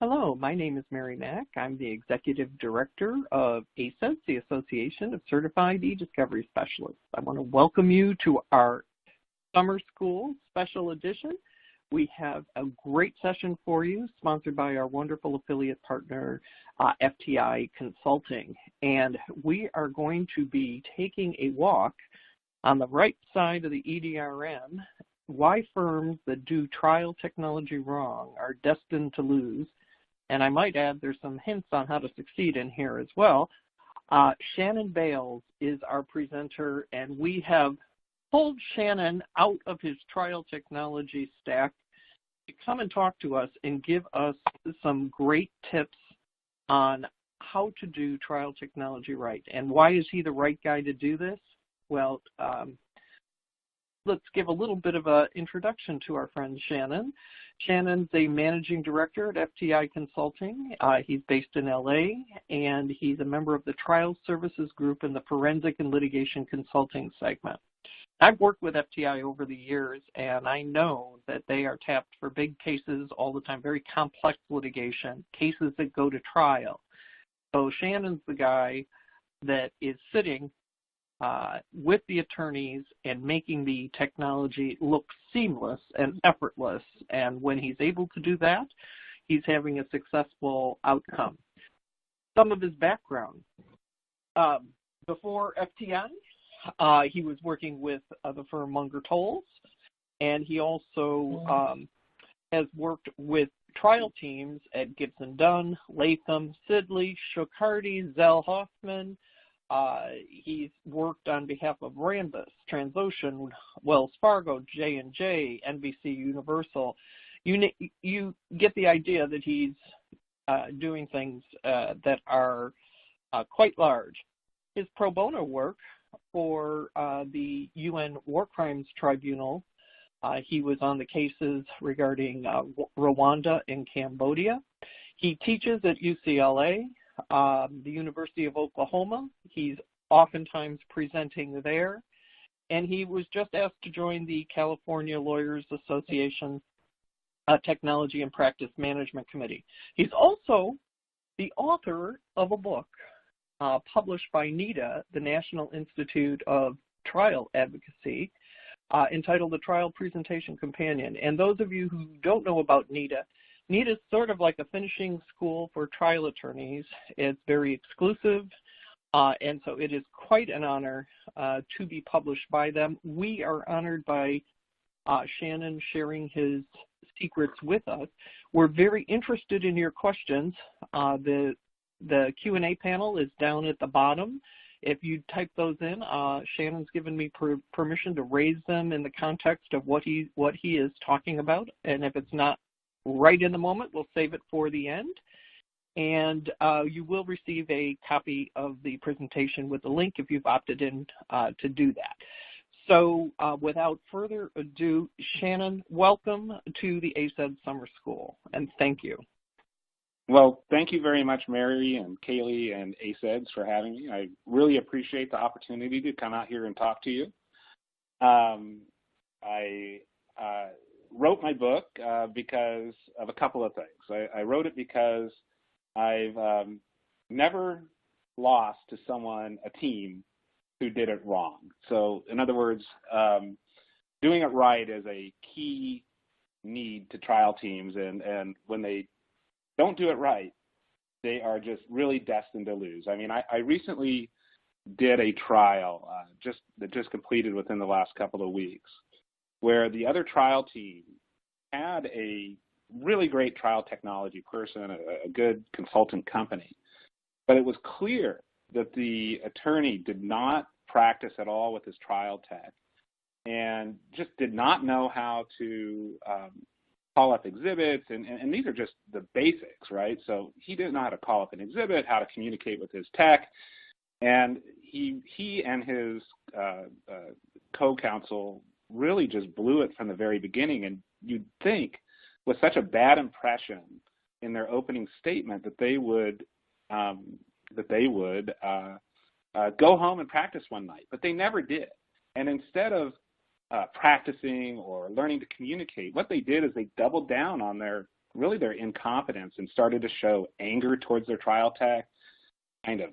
Hello, my name is Mary Mack. I'm the Executive Director of ACEDS, the Association of Certified E-Discovery Specialists. I want to welcome you to our Summer School Special Edition. We have a great session for you, sponsored by our wonderful affiliate partner, FTI Consulting. And we are going to be taking a walk on the right side of the EDRM, why firms that do trial technology wrong are destined to lose. And I might add there's some hints on how to succeed in here as well. Shannon Bales is our presenter, and we have pulled Shannon out of his trial technology stack to come and talk to us and give us some great tips on how to do trial technology right. And why is he the right guy to do this? Well, let's give a little bit of an introduction to our friend Shannon. Shannon's a managing director at FTI Consulting. He's based in LA, and he's a member of the Trial Services Group in the Forensic and Litigation Consulting segment. I've worked with FTI over the years, and I know that they are tapped for big cases all the time, very complex litigation, cases that go to trial. So Shannon's the guy that is sitting with the attorneys and making the technology look seamless and effortless. And when he's able to do that, he's having a successful outcome. Some of his background. Before FTI, he was working with the firm Munger Tolles, and he also has worked with trial teams at Gibson Dunn, Latham, Sidley, Shook Hardy, Zell Hoffman. He's worked on behalf of Rambus, Transocean, Wells Fargo, J&J, NBC Universal. You get the idea that he's doing things that are quite large. His pro bono work for the UN War Crimes Tribunal, he was on the cases regarding Rwanda and Cambodia. He teaches at UCLA. The University of Oklahoma. He's oftentimes presenting there, and he was just asked to join the California Lawyers Association Technology and Practice Management Committee. He's also the author of a book published by NITA, the National Institute of Trial Advocacy, entitled The Trial Presentation Companion. And those of you who don't know about NITA, NITA is sort of like a finishing school for trial attorneys. It's very exclusive, and so it is quite an honor to be published by them. We are honored by Shannon sharing his secrets with us. We're very interested in your questions. The Q&A panel is down at the bottom. If you type those in, Shannon's given me permission to raise them in the context of what he is talking about, and if it's not right in the moment, we'll save it for the end. And you will receive a copy of the presentation with the link if you've opted in to do that. So without further ado, Shannon, welcome to the ACEDS Summer School, and thank you. Well, thank you very much, Mary and Kaylee and ACEDS for having me. I really appreciate the opportunity to come out here and talk to you. I wrote my book because of a couple of things. I wrote it because I've never lost to someone, a team, who did it wrong. So in other words, doing it right is a key need to trial teams, and when they don't do it right, they are just really destined to lose. I mean, I recently did a trial that just completed within the last couple of weeks, where the other trial team had a really great trial technology person, a good consultant company. But it was clear that the attorney did not practice at all with his trial tech and just did not know how to call up exhibits. And these are just the basics, right? So he didn't know how to call up an exhibit, how to communicate with his tech. And he and his co-counsel really just blew it from the very beginning. And you'd think, with such a bad impression in their opening statement, that they would go home and practice one night, but they never did. And instead of practicing or learning to communicate, what they did is they doubled down on their really their incompetence and started to show anger towards their trial tech, kind of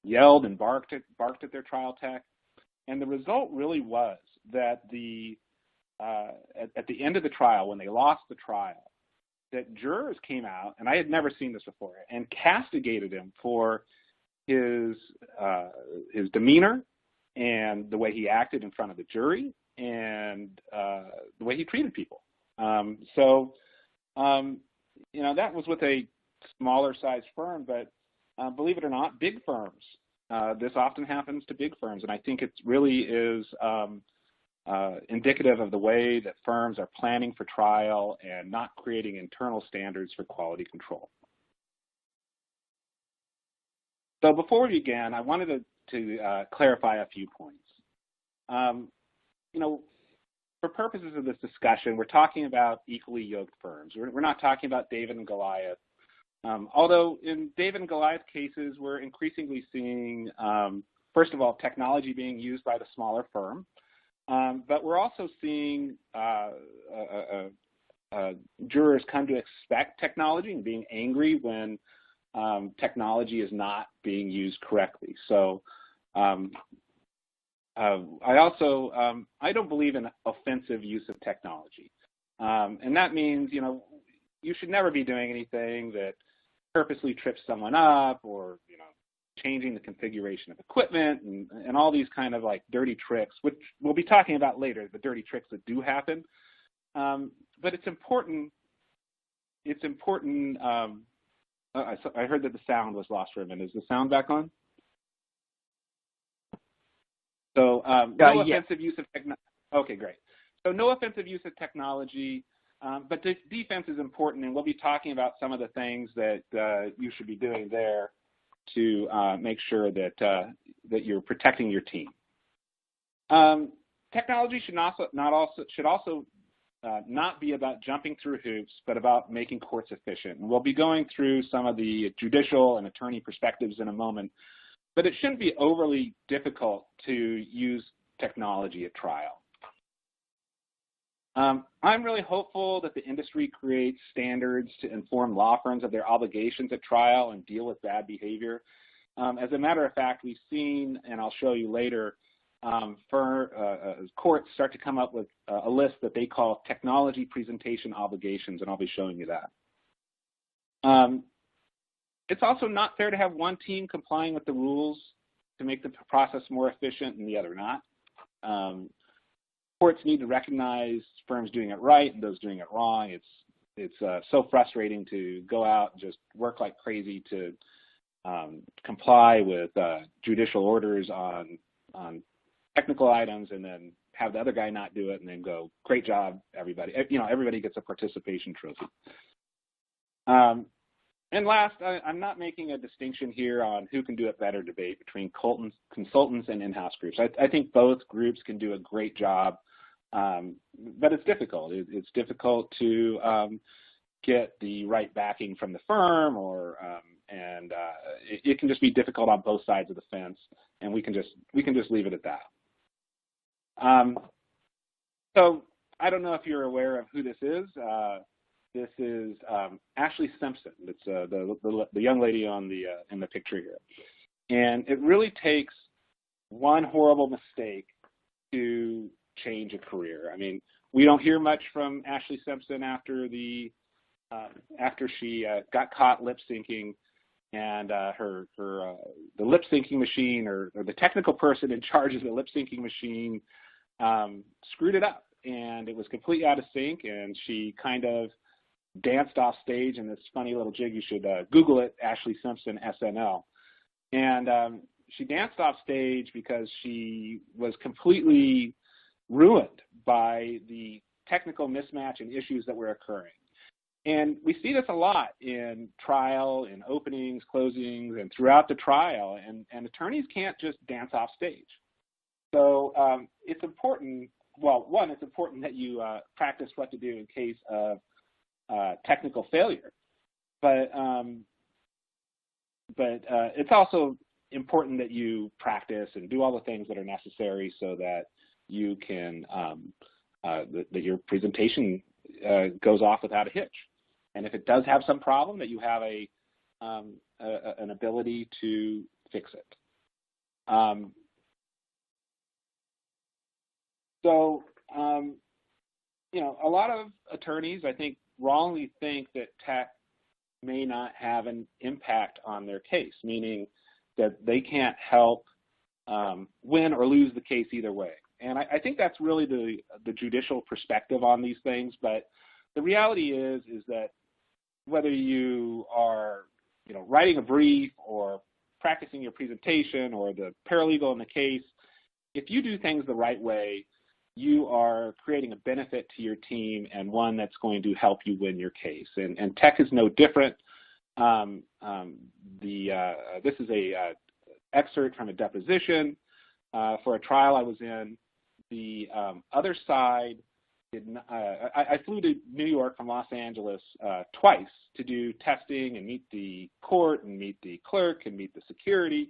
yelled and barked at their trial tech. And the result really was that at the end of the trial, when they lost the trial, that jurors came out, and I had never seen this before, and castigated him for his demeanor and the way he acted in front of the jury and the way he treated people. That was with a smaller sized firm, but believe it or not, big firms. This often happens to big firms, and I think it really is indicative of the way that firms are planning for trial and not creating internal standards for quality control. So before we begin, I wanted to clarify a few points. For purposes of this discussion, we're talking about equally yoked firms. We're not talking about David and Goliath. Although in David and Goliath cases, we're increasingly seeing, first of all, technology being used by the smaller firm, but we're also seeing jurors come to expect technology and being angry when technology is not being used correctly. So I don't believe in offensive use of technology. And that means, you should never be doing anything that purposely trips someone up or, changing the configuration of equipment and all these kind of like dirty tricks, which we'll be talking about later, the dirty tricks that do happen. But it's important. I heard that the sound was lost for a minute. Is the sound back on? So no offensive use of technology. Okay, great. So no offensive use of technology, but defense is important, and we'll be talking about some of the things that you should be doing there to make sure that you're protecting your team. Technology should also not be about jumping through hoops, but about making courts efficient. And we'll be going through some of the judicial and attorney perspectives in a moment, but it shouldn't be overly difficult to use technology at trial. I'm really hopeful that the industry creates standards to inform law firms of their obligations at trial and deal with bad behavior. As a matter of fact, we've seen, and I'll show you later, courts start to come up with a list that they call technology presentation obligations, and I'll be showing you that. It's also not fair to have one team complying with the rules to make the process more efficient and the other not. Courts need to recognize firms doing it right and those doing it wrong. It's so frustrating to go out and just work like crazy to comply with judicial orders on technical items and then have the other guy not do it and then go, great job, everybody. Everybody gets a participation trophy. And last, I'm not making a distinction here on who can do it better debate between consultants and in-house groups. I think both groups can do a great job, but it's difficult. It's difficult to get the right backing from the firm, and it can just be difficult on both sides of the fence, and we can just leave it at that. So I don't know if you're aware of who this is. This is Ashley Simpson. It's the young lady on in the picture here, and it really takes one horrible mistake to change a career. I mean, we don't hear much from Ashley Simpson after she got caught lip syncing, and the lip syncing machine or the technical person in charge of the lip syncing machine screwed it up, and it was completely out of sync, and she kind of danced off stage in this funny little jig. You should Google it, Ashley Simpson SNL. And she danced off stage because she was completely ruined by the technical mismatch and issues that were occurring. And we see this a lot in trial, in openings, closings, and throughout the trial. And attorneys can't just dance off stage. So it's important, well, one, it's important that you practice what to do in case of technical failure, but it's also important that you practice and do all the things that are necessary so that you can that your presentation goes off without a hitch. and if it does have some problem, that you have an ability to fix it. A lot of attorneys, I think, wrongly think that tech may not have an impact on their case, meaning that they can't help win or lose the case either way. And I think that's really the judicial perspective on these things. But the reality is that whether you are, writing a brief or practicing your presentation or the paralegal in the case, if you do things the right way, you are creating a benefit to your team and one that's going to help you win your case. And tech is no different. This is a excerpt from a deposition for a trial I was in. The other side I flew to New York from Los Angeles twice to do testing and meet the court and meet the clerk and meet the security,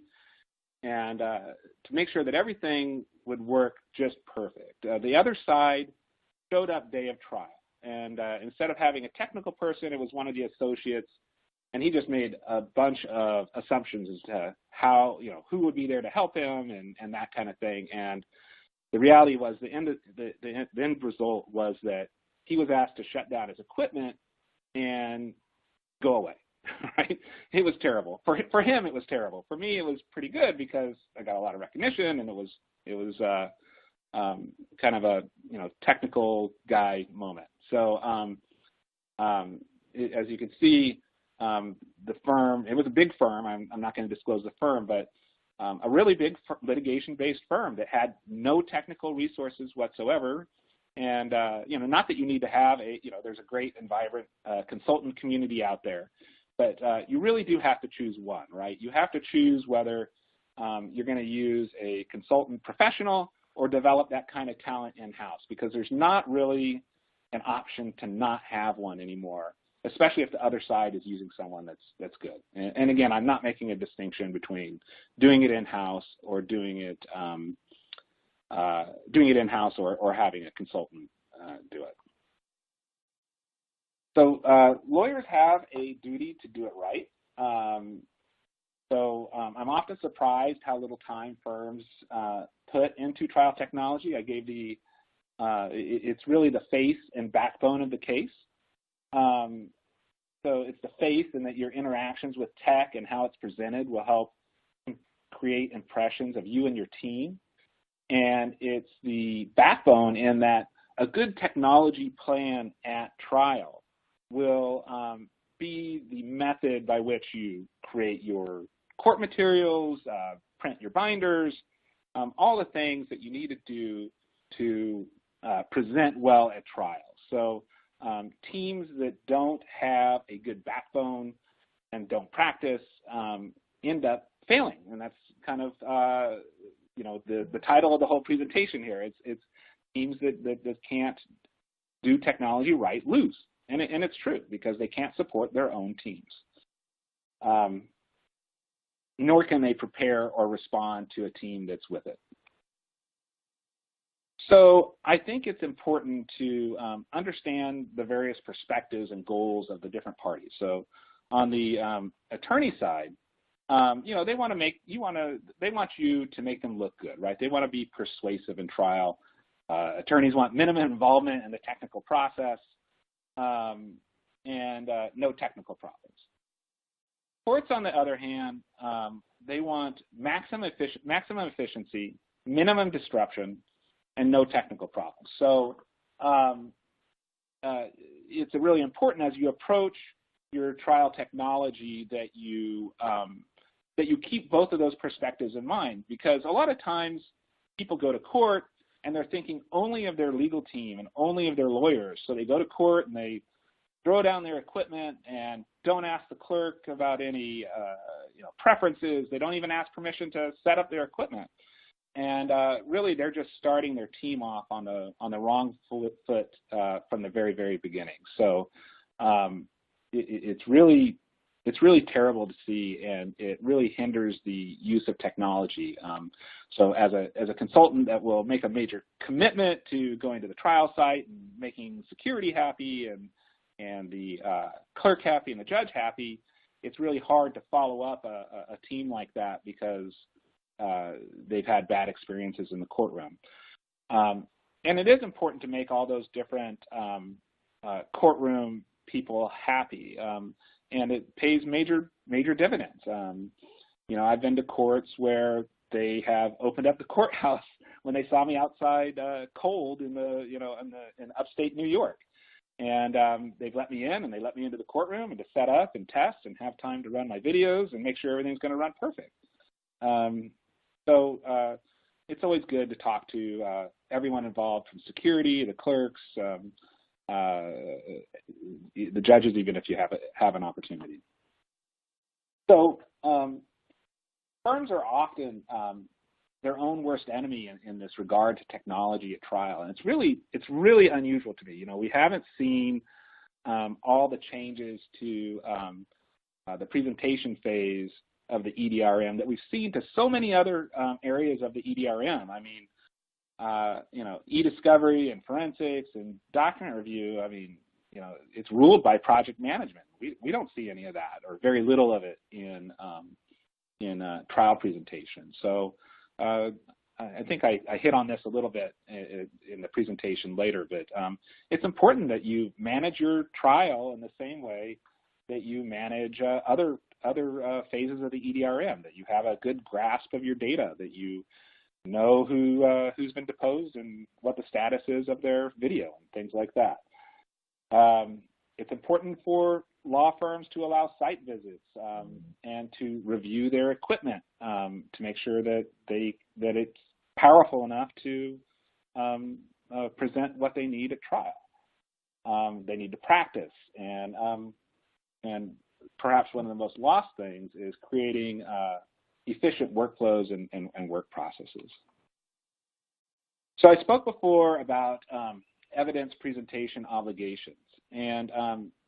and to make sure that everything would work just perfect. The other side showed up day of trial, and instead of having a technical person, it was one of the associates, and he just made a bunch of assumptions as to how, who would be there to help him and that kind of thing. And the reality was the end result was that he was asked to shut down his equipment and go away. Right? It was terrible. For him, it was terrible. For me, it was pretty good because I got a lot of recognition, and it was kind of a technical guy moment. So as you can see, the firm, it was a big firm. I'm not going to disclose the firm, but a really big litigation-based firm that had no technical resources whatsoever. And, not that you need to have there's a great and vibrant consultant community out there, but you really do have to choose one, right? You have to choose whether you're going to use a consultant professional or develop that kind of talent in-house, because there's not really an option to not have one anymore, especially if the other side is using someone that's good. And again, I'm not making a distinction between doing it in-house or doing it in-house or having a consultant do it. So lawyers have a duty to do it right. I'm often surprised how little time firms put into trial technology. I gave it's really the face and backbone of the case. So it's the face, and that your interactions with tech and how it's presented will help create impressions of you and your team. And it's the backbone in that a good technology plan at trial will be the method by which you create your court materials, print your binders, all the things that you need to do to present well at trial. So teams that don't have a good backbone and don't practice end up failing, and that's kind of the title of the whole presentation here. It's teams that can't do technology right lose, and it's true, because they can't support their own teams, nor can they prepare or respond to a team that's with it. So I think it's important to understand the various perspectives and goals of the different parties. So on the attorney side, they want you to make them look good, right? They want to be persuasive in trial. Attorneys want minimum involvement in the technical process and no technical problems. Courts, on the other hand, they want maximum efficiency, minimum disruption, and no technical problems. So it's really important as you approach your trial technology that you keep both of those perspectives in mind, because a lot of times people go to court and they're thinking only of their legal team and only of their lawyers. So they go to court and they throw down their equipment and don't ask the clerk about any preferences. They don't even ask permission to set up their equipment. And really, they're just starting their team off on the wrong foot from the very, very beginning. So it's really terrible to see, and it really hinders the use of technology. So as a consultant that will make a major commitment to going to the trial site and making security happy and the clerk happy and the judge happy, it's really hard to follow up a team like that because they've had bad experiences in the courtroom. And it is important to make all those different courtroom people happy, and it pays major dividends. I've been to courts where they have opened up the courthouse when they saw me outside cold in upstate New York, and they've let me in, and they let me into the courtroom and to set up and test and have time to run my videos and make sure everything's going to run perfect. So it's always good to talk to everyone involved, from security, the clerks, the judges, even if you have an opportunity. So firms are often their own worst enemy in this regard to technology at trial, and it's really unusual to me. We haven't seen all the changes to the presentation phase of the EDRM that we've seen to so many other areas of the EDRM. I mean, e-discovery and forensics and document review. I mean, it's ruled by project management. We don't see any of that, or very little of it, in trial presentation. So I think I hit on this a little bit in the presentation later, but it's important that you manage your trial in the same way that you manage other phases of the EDRM, that you have a good grasp of your data, that you know who's been deposed and what the status is of their video and things like that. It's important for law firms to allow site visits and to review their equipment to make sure that it's powerful enough to present what they need at trial. They need to practice, and perhaps one of the most lost things is creating efficient workflows and work processes. So I spoke before about evidence presentation obligations, and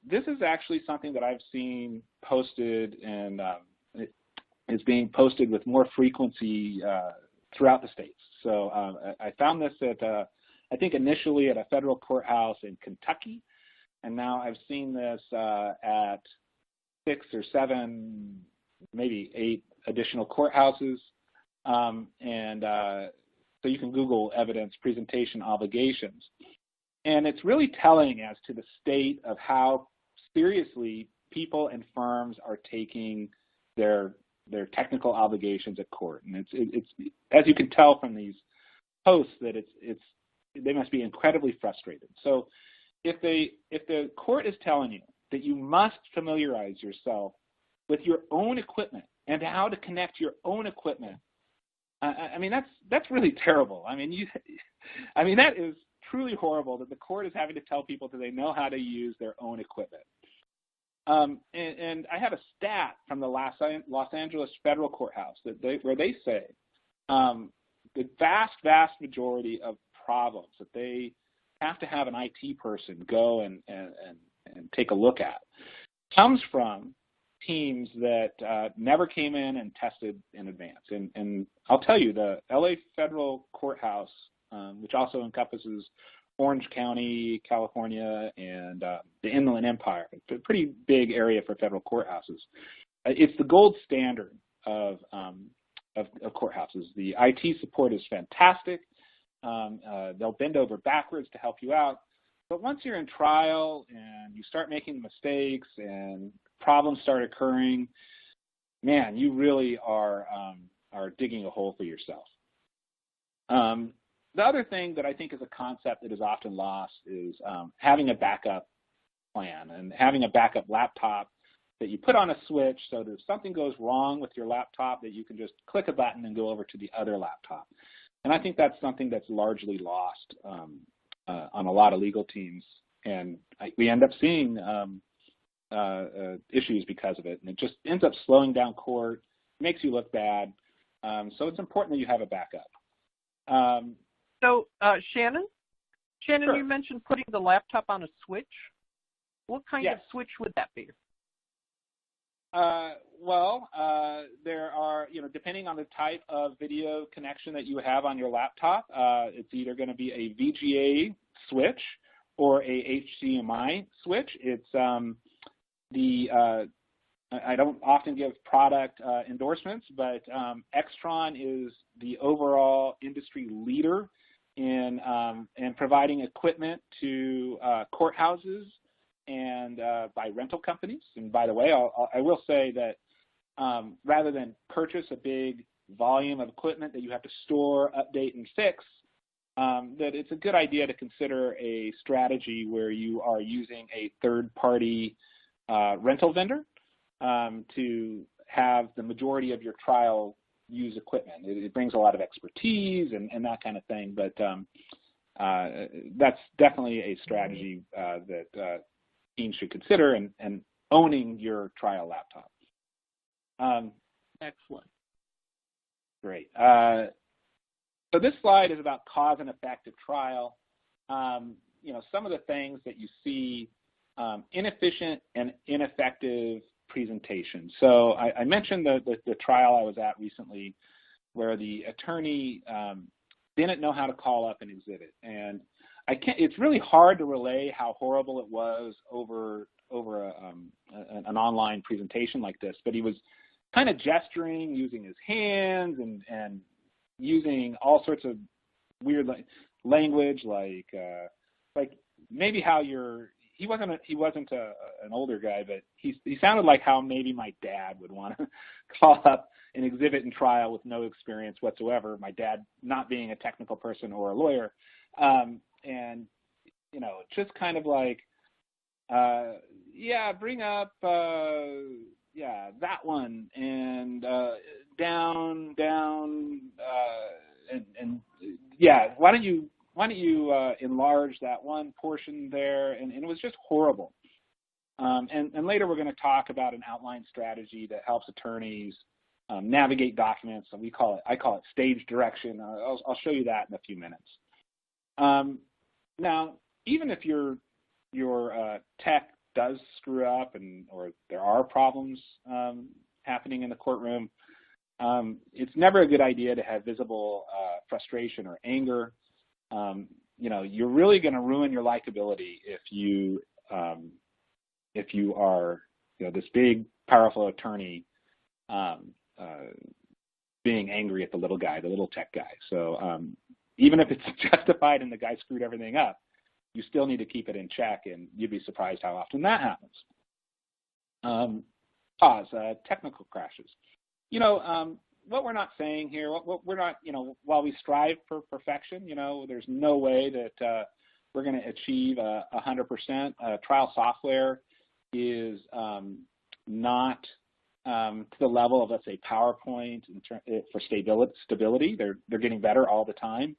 this is actually something that I've seen posted, and it is being posted with more frequency throughout the states. So I found this I think initially at a federal courthouse in Kentucky, and now I've seen this at 6 or 7, maybe 8 additional courthouses, so you can Google evidence presentation obligations. And it's really telling as to the state of how seriously people and firms are taking their technical obligations at court. And it's as you can tell from these posts, that they must be incredibly frustrated. So if the court is telling you that you must familiarize yourself with your own equipment and how to connect your own equipment, I mean, that's really terrible. I mean, that is truly horrible that the court is having to tell people that they know how to use their own equipment. And I have a stat from the Los Angeles Federal Courthouse where they say the vast majority of problems that they have to have an IT person go and take a look at comes from teams that never came in and tested in advance. And I'll tell you, the LA Federal Courthouse, which also encompasses Orange County, California, and the Inland Empire, it's a pretty big area for federal courthouses. It's the gold standard of courthouses. The IT support is fantastic. They'll bend over backwards to help you out. But once you're in trial and you start making mistakes and problems start occurring, man, you really are digging a hole for yourself. The other thing that I think is a concept that is often lost is having a backup plan and having a backup laptop that you put on a switch so that if something goes wrong with your laptop, that you can just click a button and go over to the other laptop. And I think that's something that's largely lost on a lot of legal teams, and we end up seeing issues because of it, and it just ends up slowing down court, makes you look bad. So it's important that you have a backup. So Shannon, Sure. You mentioned putting the laptop on a switch. What kind of switch would that be? There are, depending on the type of video connection that you have on your laptop, it's either going to be a VGA switch or a HDMI switch. It's I don't often give product endorsements, but Extron is the overall industry leader in providing equipment to courthouses and by rental companies. And by the way, I will say that rather than purchase a big volume of equipment that you have to store, update, and fix, that it's a good idea to consider a strategy where you are using a third-party rental vendor to have the majority of your trial use equipment. It brings a lot of expertise and that kind of thing, but that's definitely a strategy that teams should consider, and owning your trial laptop. Excellent. Great. So this slide is about cause and effect of trial. Some of the things that you see, inefficient and ineffective presentation. So I mentioned the trial I was at recently where the attorney didn't know how to call up an exhibit. And it's really hard to relay how horrible it was over an online presentation like this, but he was kind of gesturing, using his hands and using all sorts of weird language, like maybe how he wasn't an older guy, but he sounded like how maybe my dad would want to call up an exhibit in trial with no experience whatsoever. My dad not being a technical person or a lawyer, and just kind of like, bring up that one and down, and why don't you enlarge that one portion there? And it was just horrible. And later we're going to talk about an outline strategy that helps attorneys navigate documents. And I call it stage direction. I'll show you that in a few minutes. Now, even if your tech does screw up or there are problems happening in the courtroom, it's never a good idea to have visible frustration or anger. You're really going to ruin your likability if you are, this big, powerful attorney being angry at the little guy, the little tech guy. So even if it's justified and the guy screwed everything up, you still need to keep it in check, and you'd be surprised how often that happens. Technical crashes. What we're not saying here, we're not, while we strive for perfection, there's no way that we're going to achieve 100%. Trial software is not to the level of, let's say, PowerPoint for stability. They're getting better all the time.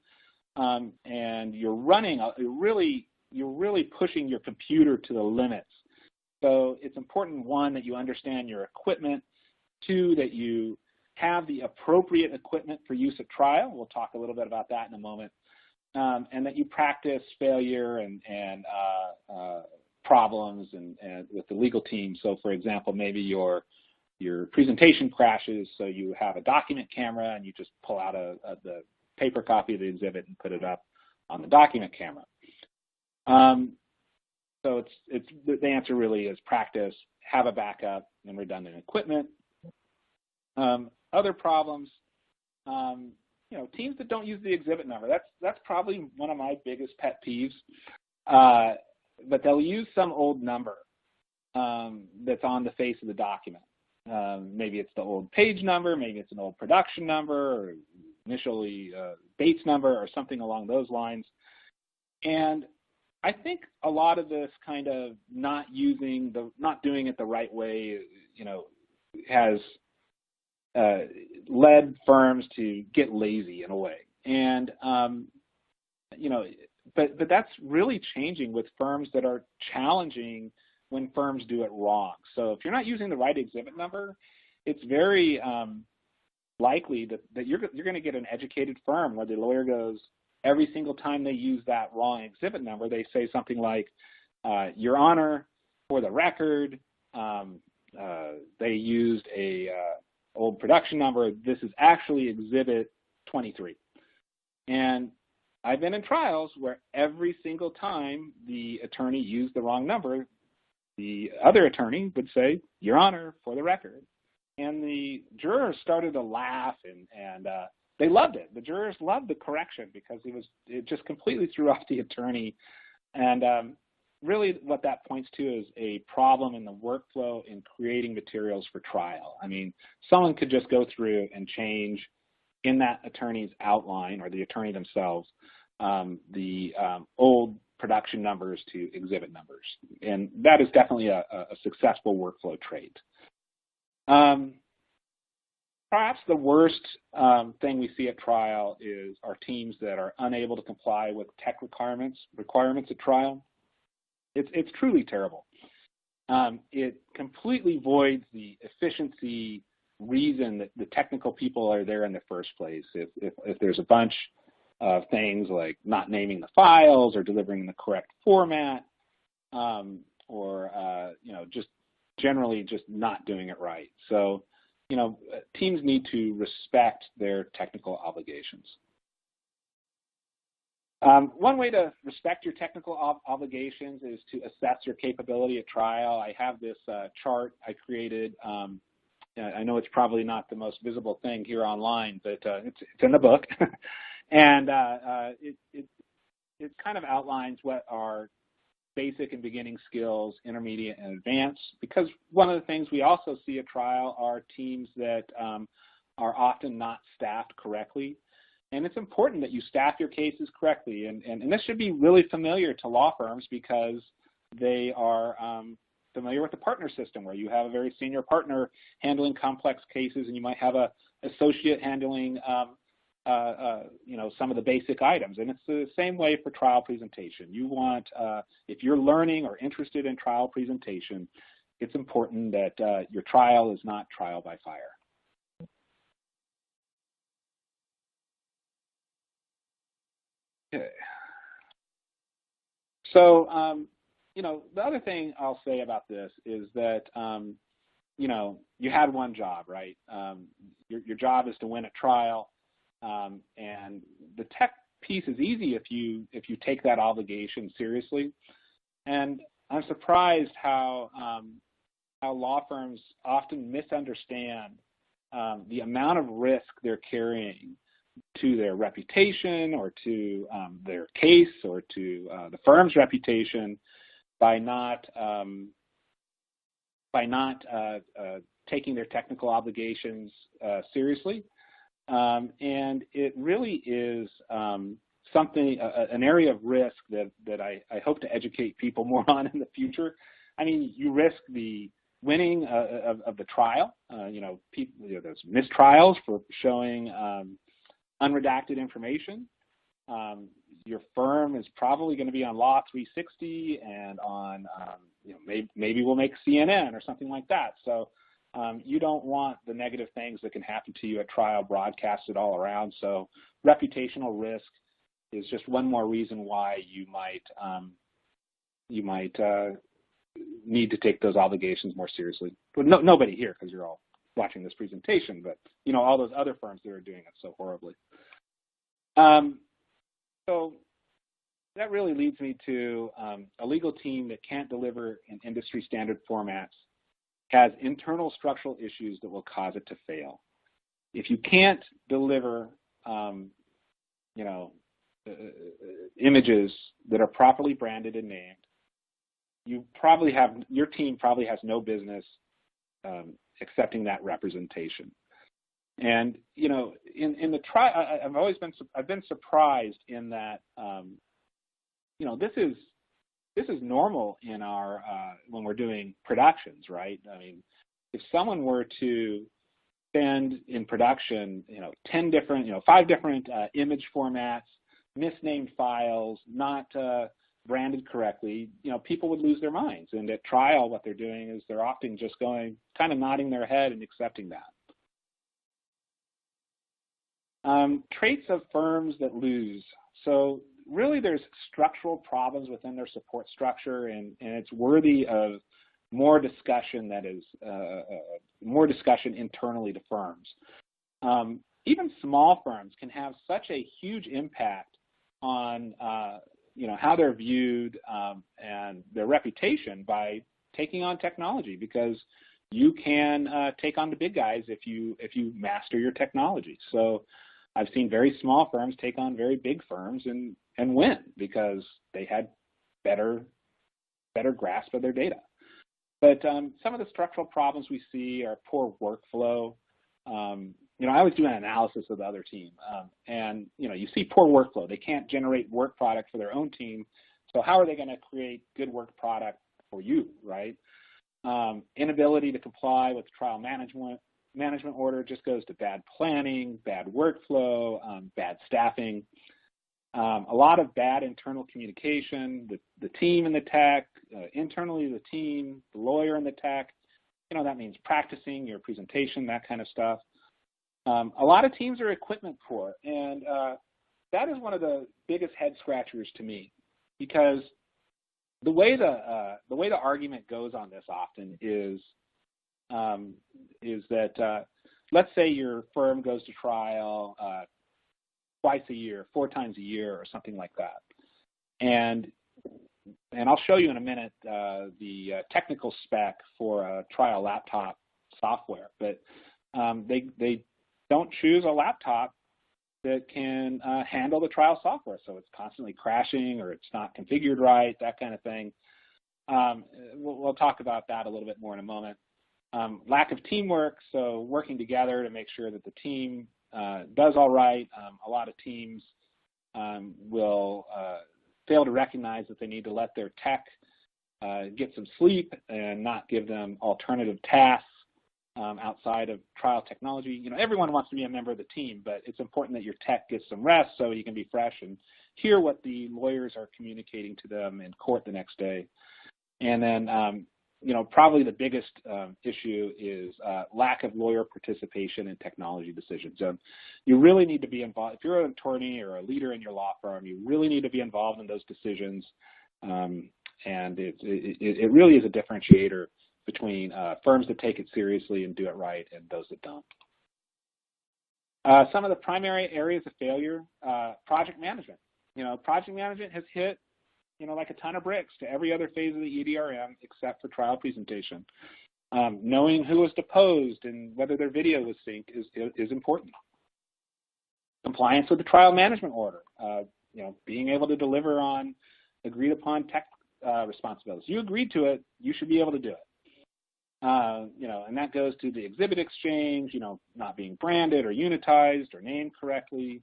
And you're really pushing your computer to the limits. So it's important, one, that you understand your equipment, two, that you have the appropriate equipment for use at trial. We'll talk a little bit about that in a moment. And that you practice failure and problems and with the legal team. So, for example, maybe your presentation crashes, so you have a document camera and you just pull out the paper copy of the exhibit and put it up on the document camera. So the answer really is practice, have a backup, and redundant equipment. Other problems, teams that don't use the exhibit number. That's probably one of my biggest pet peeves. But they'll use some old number that's on the face of the document. Maybe it's the old page number, maybe it's an old production number, or initially Bates number, or something along those lines. And I think a lot of this kind of not doing it the right way, has led firms to get lazy in a way. And, but that's really changing with firms that are challenging when firms do it wrong. So if you're not using the right exhibit number, it's very likely that you're going to get an educated firm where the lawyer goes, every single time they use that wrong exhibit number, they say something like, Your Honor, for the record, they used a old production number. This is actually Exhibit 23. And I've been in trials where every single time the attorney used the wrong number, the other attorney would say, "Your Honor, for the record." And the jurors started to laugh, and they loved it. The jurors loved the correction because it just completely threw off the attorney. And really what that points to is a problem in the workflow in creating materials for trial. I mean, someone could just go through and change in that attorney's outline, or the attorney themselves, the old production numbers to exhibit numbers. And that is definitely a successful workflow trait. Perhaps the worst thing we see at trial are teams that are unable to comply with tech requirements at trial. It's truly terrible. It completely voids the efficiency reason that the technical people are there in the first place. If there's a bunch of things like not naming the files or delivering in the correct format, or just generally just not doing it right. So, teams need to respect their technical obligations. One way to respect your technical obligations is to assess your capability at trial. I have this chart I created. I know it's probably not the most visible thing here online, but it's in the book. And it kind of outlines what are basic and beginning skills, intermediate and advanced, because one of the things we also see at trial are teams that are often not staffed correctly. And it's important that you staff your cases correctly. And this should be really familiar to law firms because they are familiar with the partner system, where you have a very senior partner handling complex cases, and you might have a associate handling some of the basic items. And it's the same way for trial presentation. You want, if you're learning or interested in trial presentation, it's important that your trial is not trial by fire. Okay. So, the other thing I'll say about this is that, you had one job, right? Your job is to win a trial. And the tech piece is easy if you take that obligation seriously. And I'm surprised how law firms often misunderstand the amount of risk they're carrying to their reputation, or to their case, or to the firm's reputation by not taking their technical obligations seriously. And it really is something, an area of risk that I hope to educate people more on in the future. I mean, you risk the winning of the trial. There's mistrials for showing unredacted information. Your firm is probably going to be on Law 360 and on, maybe we'll make CNN or something like that. So you don't want the negative things that can happen to you at trial broadcasted all around. So reputational risk is just one more reason why you might need to take those obligations more seriously. But nobody here, because you're all watching this presentation, but all those other firms that are doing it so horribly. So that really leads me to a legal team that can't deliver in industry standard formats has internal structural issues that will cause it to fail. If you can't deliver, images that are properly branded and named, your team probably has no business accepting that representation. And in the trial, I've been surprised in that this is normal in our when we're doing productions, right? I mean, if someone were to send in production, 5 different image formats, misnamed files, not branded correctly, people would lose their minds. And at trial, what they're doing is they're often just kind of nodding their head and accepting that. Traits of firms that lose. So really there's structural problems within their support structure, and it's worthy of more discussion more discussion internally to firms. Even small firms can have such a huge impact on how they're viewed and their reputation by taking on technology, because you can take on the big guys if you master your technology. So I've seen very small firms take on very big firms and win because they had better grasp of their data. But some of the structural problems we see are poor workflow. I always do an analysis of the other team, and you see poor workflow. They can't generate work product for their own team, so how are they going to create good work product for you, right? Inability to comply with the trial management order just goes to bad planning, bad workflow, bad staffing. A lot of bad internal communication, the team and the tech, internally the team, the lawyer and the tech. That means practicing your presentation, that kind of stuff. A lot of teams are equipment poor, and that is one of the biggest head scratchers to me, because the way the argument goes on this often is that let's say your firm goes to trial twice a year, 4 times a year, or something like that. And I'll show you in a minute the technical spec for a trial laptop software, but they don't choose a laptop that can handle the trial software, so it's constantly crashing or it's not configured right, that kind of thing. We'll talk about that a little bit more in a moment. Lack of teamwork, so working together to make sure that the team does all right. A lot of teams will fail to recognize that they need to let their tech get some sleep and not give them alternative tasks outside of trial technology. Everyone wants to be a member of the team, but it's important that your tech gets some rest so you can be fresh and hear what the lawyers are communicating to them in court the next day. And then, probably the biggest issue is lack of lawyer participation in technology decisions. You really need to be involved. If you're an attorney or a leader in your law firm, you really need to be involved in those decisions. And it really is a differentiator between firms that take it seriously and do it right and those that don't. Some of the primary areas of failure, project management. Project management has hit like a ton of bricks to every other phase of the EDRM except for trial presentation. Knowing who was deposed and whether their video was synced is important. Compliance with the trial management order. Being able to deliver on agreed upon tech responsibilities. You agreed to it, you should be able to do it. And that goes to the exhibit exchange, not being branded or unitized or named correctly.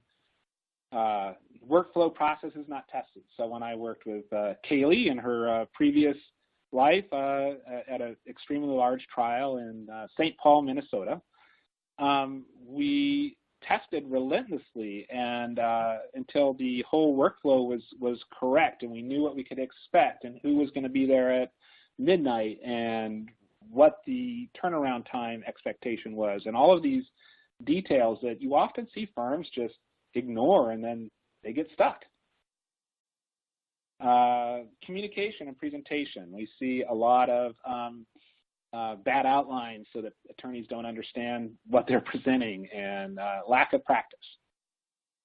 Workflow processes not tested. So when I worked with Kaylee in her previous life at an extremely large trial in St. Paul, Minnesota, we tested relentlessly and until the whole workflow was correct and we knew what we could expect and who was going to be there at midnight and what the turnaround time expectation was, and all of these details that you often see firms just ignore and then they get stuck. Communication and presentation. We see a lot of bad outlines so that attorneys don't understand what they're presenting, and lack of practice.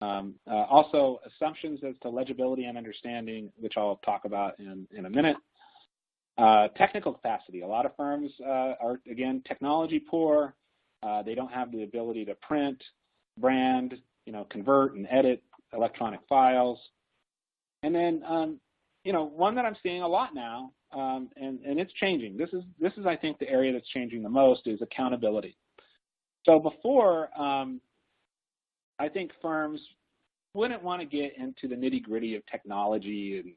Also, assumptions as to legibility and understanding, which I'll talk about in a minute. Technical capacity. A lot of firms are, again, technology poor. They don't have the ability to print, brand, convert and edit electronic files. And then, one that I'm seeing a lot now, and it's changing. This is, I think, the area that's changing the most is accountability. So before, I think firms wouldn't want to get into the nitty-gritty of technology and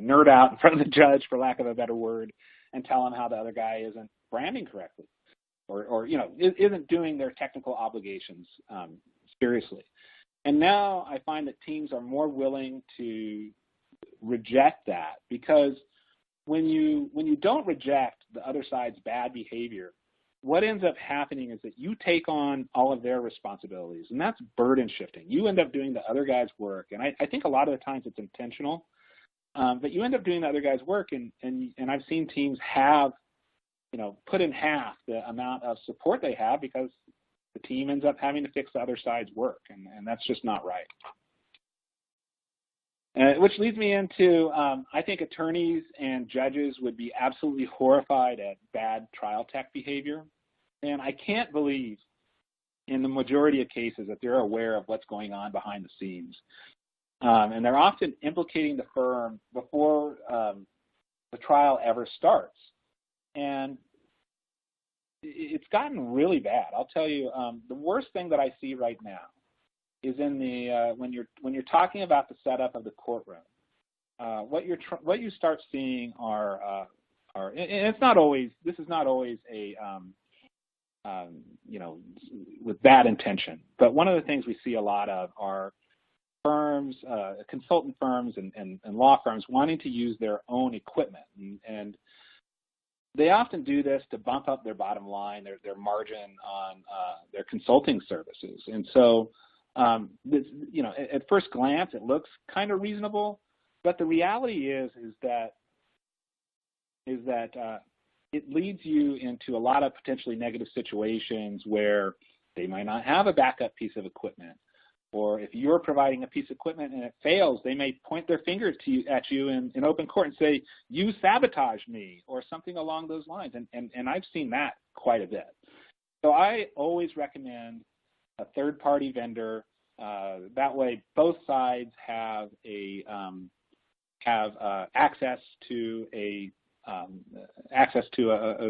nerd out in front of the judge, for lack of a better word, and tell him how the other guy isn't branding correctly or isn't doing their technical obligations seriously. And now I find that teams are more willing to reject that, because when you don't reject the other side's bad behavior, what ends up happening is that you take on all of their responsibilities, and that's burden shifting. You end up doing the other guy's work, and I think a lot of the times it's intentional. But you end up doing the other guy's work, and I've seen teams have, put in half the amount of support they have because the team ends up having to fix the other side's work, and that's just not right. Which leads me into, I think attorneys and judges would be absolutely horrified at bad trial tech behavior. And I can't believe in the majority of cases that they're aware of what's going on behind the scenes. And they're often implicating the firm before the trial ever starts. And it's gotten really bad. I'll tell you, the worst thing that I see right now is in the when you're talking about the setup of the courtroom. What you start seeing are and it's not always, this is not always a with bad intention, but one of the things we see a lot of are firms, consultant firms and law firms wanting to use their own equipment, and they often do this to bump up their bottom line, their margin on their consulting services. And so, at first glance, it looks kind of reasonable, but the reality is that it leads you into a lot of potentially negative situations where they might not have a backup piece of equipment. Or if you're providing a piece of equipment and it fails, they may point their finger at you in open court and say, you sabotaged me, or something along those lines. And I've seen that quite a bit. So I always recommend a third-party vendor. That way, both sides have access to a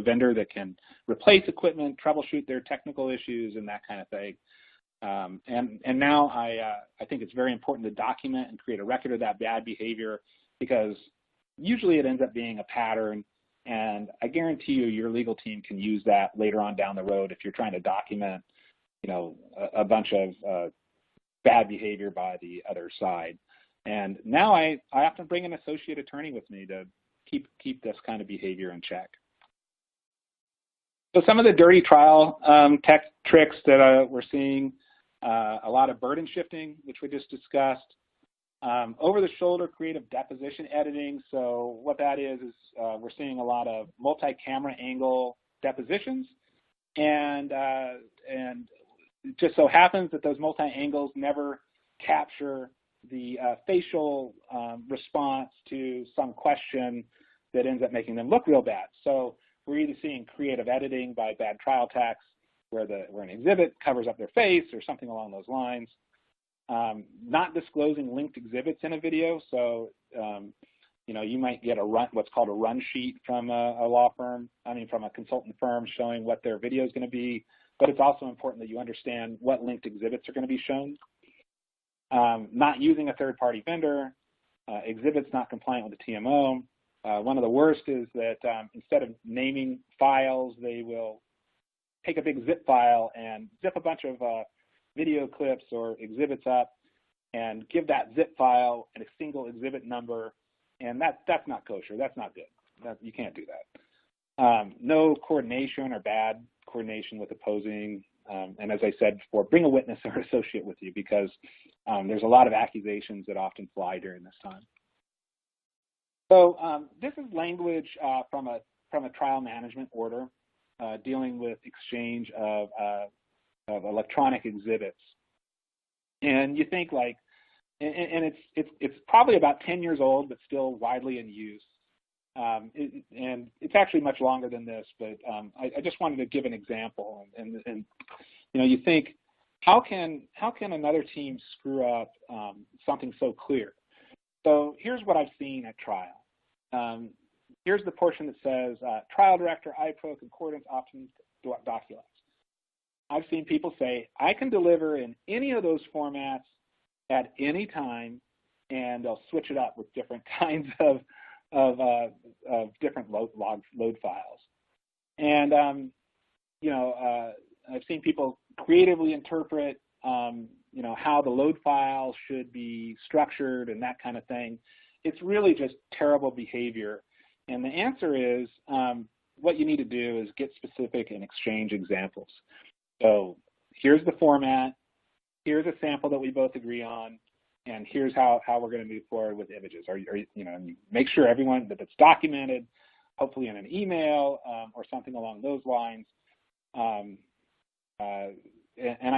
vendor that can replace equipment, troubleshoot their technical issues, and that kind of thing. And now I think it's very important to document and create a record of that bad behavior, because usually it ends up being a pattern, and I guarantee you your legal team can use that later on down the road if you're trying to document, a bunch of bad behavior by the other side. And now I often bring an associate attorney with me to keep this kind of behavior in check. So some of the dirty trial tech tricks that we're seeing, a lot of burden shifting, which we just discussed, over-the-shoulder creative deposition editing. So what that is we're seeing a lot of multi-camera angle depositions, and it just so happens that those multi-angles never capture the facial response to some question that ends up making them look real bad. So we're either seeing creative editing by bad trial techs, where an exhibit covers up their face or something along those lines. Not disclosing linked exhibits in a video. So, you might get what's called a run sheet from from a consultant firm showing what their video is going to be. But it's also important that you understand what linked exhibits are going to be shown. Not using a third-party vendor, exhibits not compliant with the TMO. One of the worst is that instead of naming files, they will take a big zip file and zip a bunch of video clips or exhibits up and give that zip file and a single exhibit number, and that's not kosher. That's not good. You can't do that. No coordination or bad coordination with opposing. And as I said before, bring a witness or associate with you, because there's a lot of accusations that often fly during this time. So this is language from a trial management order dealing with exchange of electronic exhibits. And you think and it's probably about 10 years old, but still widely in use. And it's actually much longer than this, but I just wanted to give an example. And you think, how can another team screw up something so clear? So here's what I've seen at trial. Here's the portion that says trial director, iPro, concordance, options, documents. I've seen people say, I can deliver in any of those formats at any time, and they'll switch it up with different kinds of different load files. And I've seen people creatively interpret how the load files should be structured and that kind of thing. It's really just terrible behavior. And the answer is what you need to do is get specific and exchange examples. So here's the format, here's a sample that we both agree on, and here's how we're going to move forward with images. Or make sure everyone that it's documented, hopefully in an email or something along those lines. And I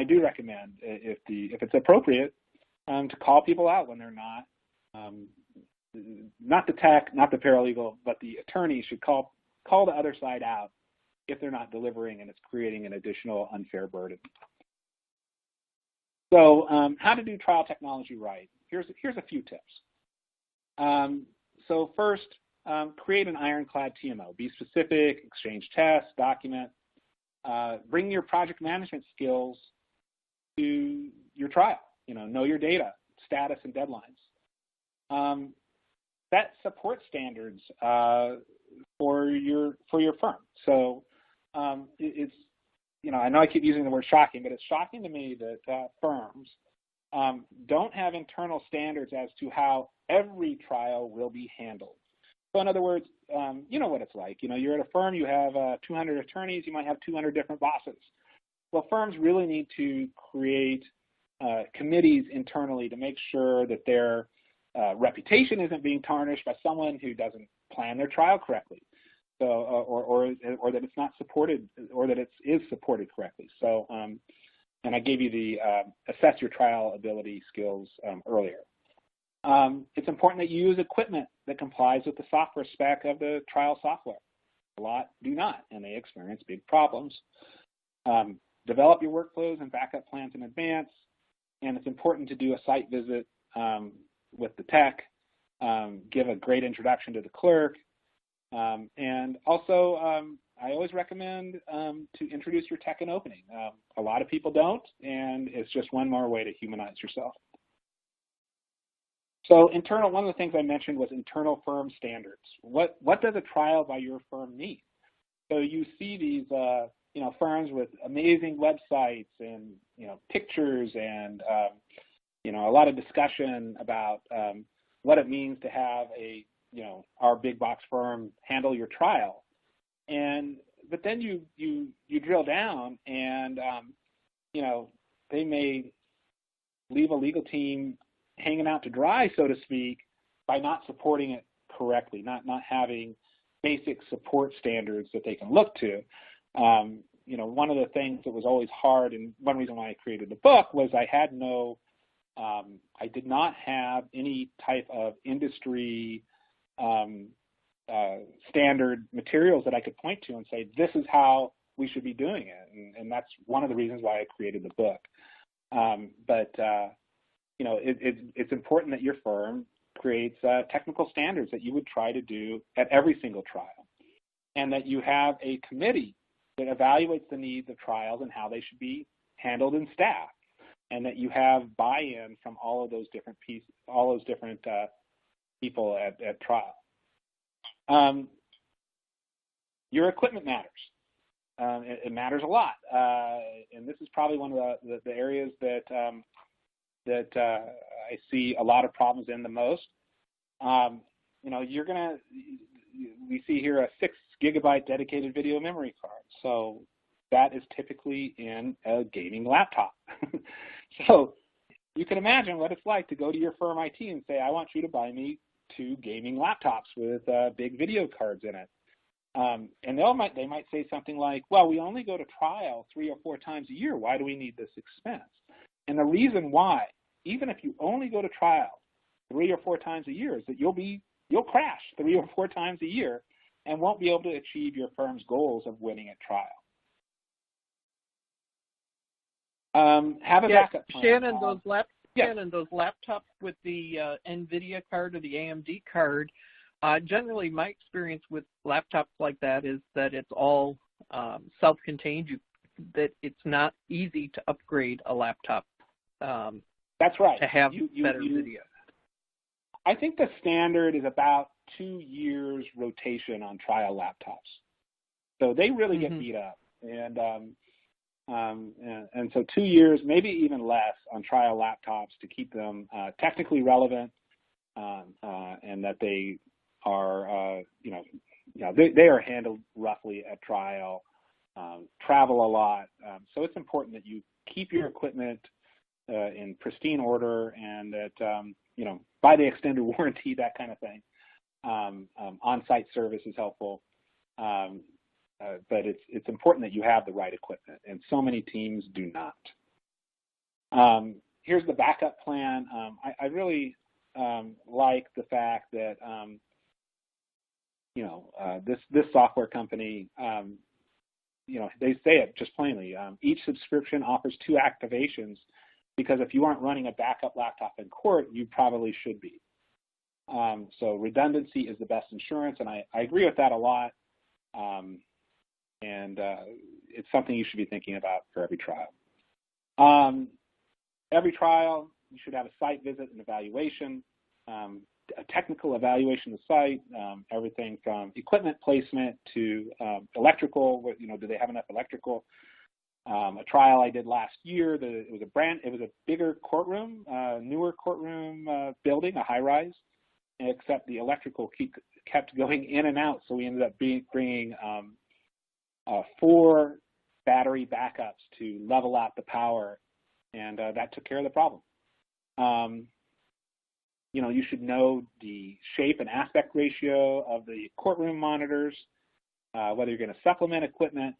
do recommend, if it's appropriate, to call people out when they're not not the tech, not the paralegal, but the attorney should call the other side out if they're not delivering and it's creating an additional unfair burden. So how to do trial technology right. Here's a few tips. So first, create an ironclad TMO. Be specific, exchange tests, document. Bring your project management skills to your trial. Know your data, status, and deadlines. Set support standards for your firm. So it's I know I keep using the word shocking, but it's shocking to me that firms don't have internal standards as to how every trial will be handled. So in other words, you know what it's like. You're at a firm, you have 200 attorneys, you might have 200 different bosses. Well, firms really need to create committees internally to make sure that their reputation isn't being tarnished by someone who doesn't plan their trial correctly. So, or that it's not supported, or that it is supported correctly. So, and I gave you the assess your trial ability skills earlier. It's important that you use equipment that complies with the software spec of the trial software. A lot do not, and they experience big problems. Develop your workflows and backup plans in advance, and it's important to do a site visit with the tech, give a great introduction to the clerk, and also I always recommend to introduce your tech in opening. A lot of people don't, and it's just one more way to humanize yourself. So one of the things I mentioned was internal firm standards. What does a trial by your firm mean? So you see these firms with amazing websites and pictures and a lot of discussion about what it means to have our big box firm handle your trial. But then you drill down and they may leave a legal team hanging out to dry, so to speak, by not supporting it correctly, not having basic support standards that they can look to. One of the things that was always hard, and one reason why I created the book, was I did not have any type of industry standard materials that I could point to and say, this is how we should be doing it. And that's one of the reasons why I created the book. It's important that your firm creates technical standards that you would try to do at every single trial, and that you have a committee that evaluates the needs of trials and how they should be handled and staffed, and that you have buy-in from all of those different people at trial. Your equipment matters. It matters a lot, and this is probably one of the areas that I see a lot of problems in the most. We see here a 6 gigabyte dedicated video memory card. So that is typically in a gaming laptop. So you can imagine what it's like to go to your firm IT and say, I want you to buy me 2 gaming laptops with big video cards in it. And they might say something like, well, we only go to trial 3 or 4 times a year. Why do we need this expense? And the reason why, even if you only go to trial 3 or 4 times a year, is that you'll crash 3 or 4 times a year and won't be able to achieve your firm's goals of winning at trial. Have a backup plan. Shannon, those laptops with the NVIDIA card or the AMD card, generally my experience with laptops like that is that it's all self-contained, that it's not easy to upgrade a laptop. That's right. To have better video. I think the standard is about 2 years rotation on trial laptops. So they really get beat up. And so 2 years, maybe even less, on trial laptops to keep them technically relevant, and that they are, they are handled roughly at trial, travel a lot. So it's important that you keep your equipment in pristine order, and that, buy the extended warranty, that kind of thing. On-site service is helpful. But it's important that you have the right equipment, and so many teams do not. Here's the backup plan. I really like the fact that this software company, they say it just plainly. Each subscription offers 2 activations because if you aren't running a backup laptop in court, you probably should be. So redundancy is the best insurance, and I agree with that a lot. It's something you should be thinking about for every trial. Every trial, you should have a site visit and evaluation, a technical evaluation of the site, everything from equipment placement to electrical. Do they have enough electrical? A trial I did last year, it was a bigger courtroom, newer courtroom building, a high-rise, except the electrical kept going in and out, so we ended up bringing 4 battery backups to level out the power, and that took care of the problem. You should know the shape and aspect ratio of the courtroom monitors, whether you're going to supplement equipment,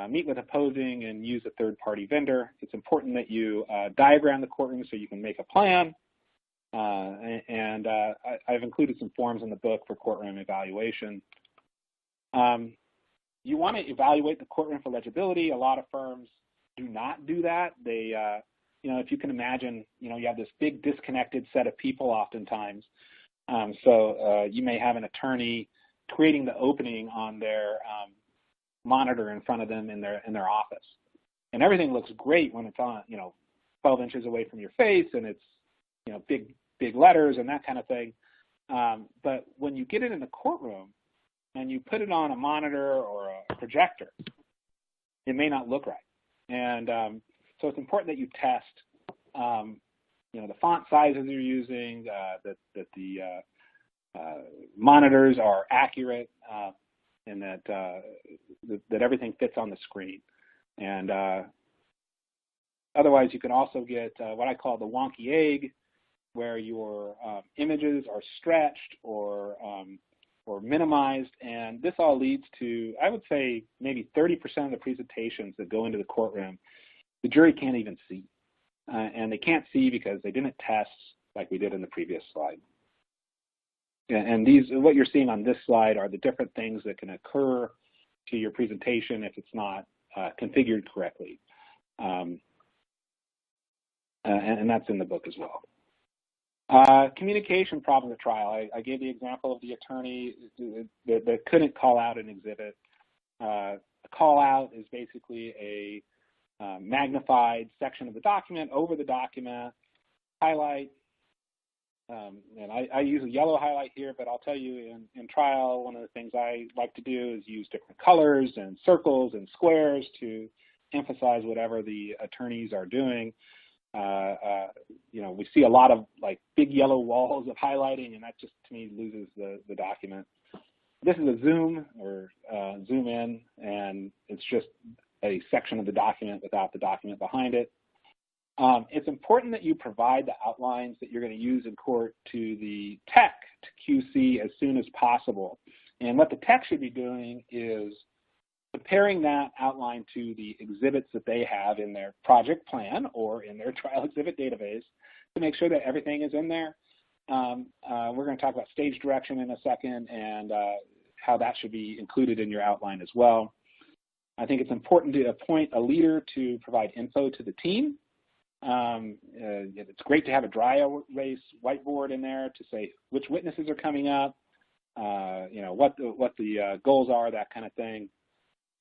meet with opposing, and use a third-party vendor. It's important that you diagram the courtroom so you can make a plan. I've included some forms in the book for courtroom evaluation. You want to evaluate the courtroom for legibility. A lot of firms do not do that. They, if you can imagine, you have this big disconnected set of people oftentimes. So you may have an attorney creating the opening on their monitor in front of them in their office, and everything looks great when it's on, 12 inches away from your face, and it's, big letters and that kind of thing. But when you get it in the courtroom and you put it on a monitor or a projector, it may not look right. And so it's important that you test, the font sizes you're using, that the monitors are accurate, and that everything fits on the screen. And otherwise, you can also get what I call the wonky egg, where your images are stretched or minimized, and this all leads to, I would say, maybe 30% of the presentations that go into the courtroom, the jury can't even see. And they can't see because they didn't test like we did in the previous slide. And what you're seeing on this slide are the different things that can occur to your presentation if it's not configured correctly. And that's in the book as well. Communication problem at trial. I gave the example of the attorney that couldn't call out an exhibit. A call out is basically a magnified section of the document over the document, highlight, and I use a yellow highlight here, but I'll tell you in trial, one of the things I like to do is use different colors and circles and squares to emphasize whatever the attorneys are doing. We see a lot of like big yellow walls of highlighting, and that just to me loses the document. This is a zoom or zoom in, and it's just a section of the document without the document behind it. It's important that you provide the outlines that you're going to use in court to the tech, to QC, as soon as possible. And what the tech should be doing is comparing that outline to the exhibits that they have in their project plan or in their trial exhibit database to make sure that everything is in there. We're going to talk about stage direction in a second and how that should be included in your outline as well. I think it's important to appoint a leader to provide info to the team. It's great to have a dry erase whiteboard in there to say which witnesses are coming up, what the goals are, that kind of thing.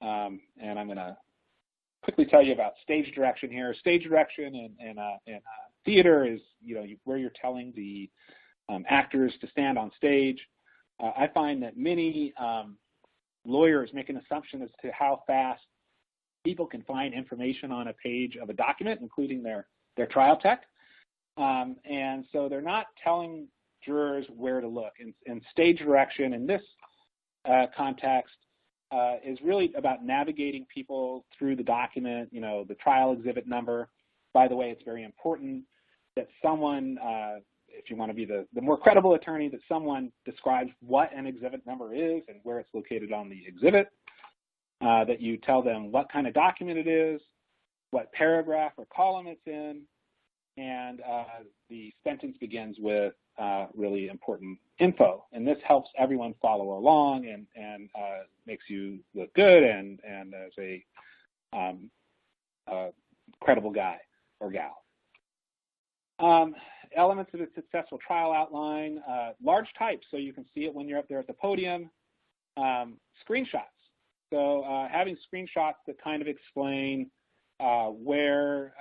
And I'm going to quickly tell you about stage direction here. Stage direction in theater is where you're telling the actors to stand on stage. I find that many lawyers make an assumption as to how fast people can find information on a page of a document, including their trial tech. And so they're not telling jurors where to look. And stage direction in this context is really about navigating people through the document, the trial exhibit number. By the way, it's very important that someone, if you want to be the more credible attorney, that someone describes what an exhibit number is and where it's located on the exhibit, that you tell them what kind of document it is, what paragraph or column it's in, and the sentence begins with really important info. And this helps everyone follow along and makes you look good and as a credible guy or gal. Elements of a successful trial outline, large type, so you can see it when you're up there at the podium. Screenshots. So having screenshots that kind of explain where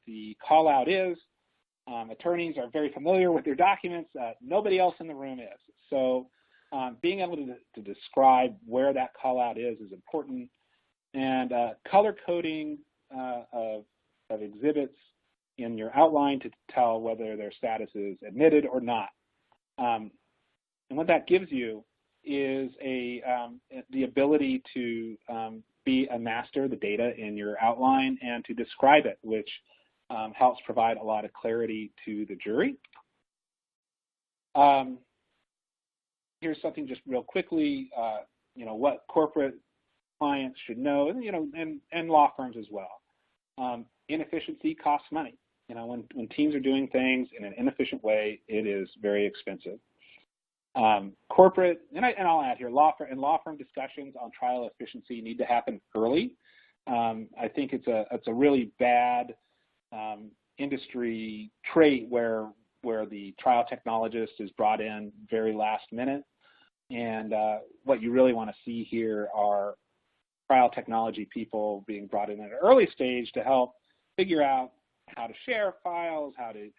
the call out is. Attorneys are very familiar with their documents. Nobody else in the room is. So being able to describe where that call out is important. And color coding of exhibits in your outline to tell whether their status is admitted or not. And what that gives you is the ability to be a master of the data in your outline and to describe it, which helps provide a lot of clarity to the jury. Here's something just real quickly, what corporate clients should know, and law firms as well. Inefficiency costs money. When teams are doing things in an inefficient way, it is very expensive. Corporate, and I'll add here, law firm discussions on trial efficiency need to happen early. I think it's a really bad industry trait where the trial technologist is brought in very last minute. And what you really want to see here are trial technology people being brought in at an early stage to help figure out how to share files, how to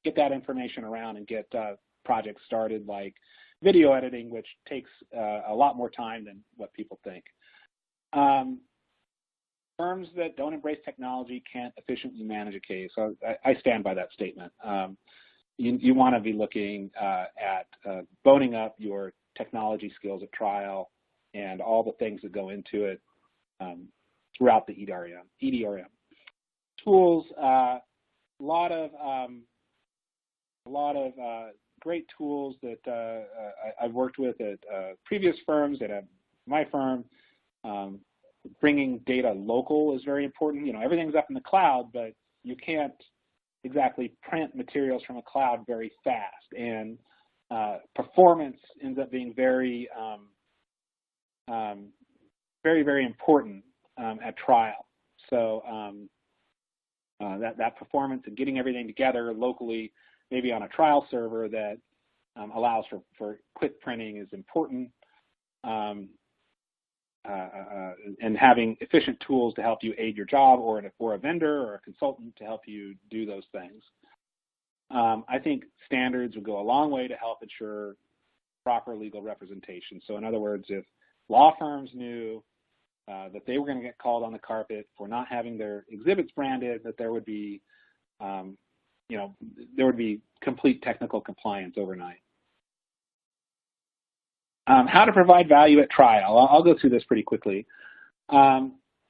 get that information around and get projects started, like video editing, which takes a lot more time than what people think. Firms that don't embrace technology can't efficiently manage a case. So I stand by that statement. You want to be looking at boning up your technology skills at trial and all the things that go into it throughout the EDRM. Tools, a lot of great tools that I've worked with at previous firms and at my firm. Bringing data local is very important. Everything's up in the cloud, but you can't exactly print materials from a cloud very fast. And performance ends up being very, very, very important at trial. So that performance and getting everything together locally, maybe on a trial server that allows for quick printing is important. And having efficient tools to help you aid your job, or a vendor or a consultant to help you do those things. I think standards would go a long way to help ensure proper legal representation. So in other words, if law firms knew that they were going to get called on the carpet for not having their exhibits branded, that there would be, complete technical compliance overnight. How to provide value at trial. I'll go through this pretty quickly.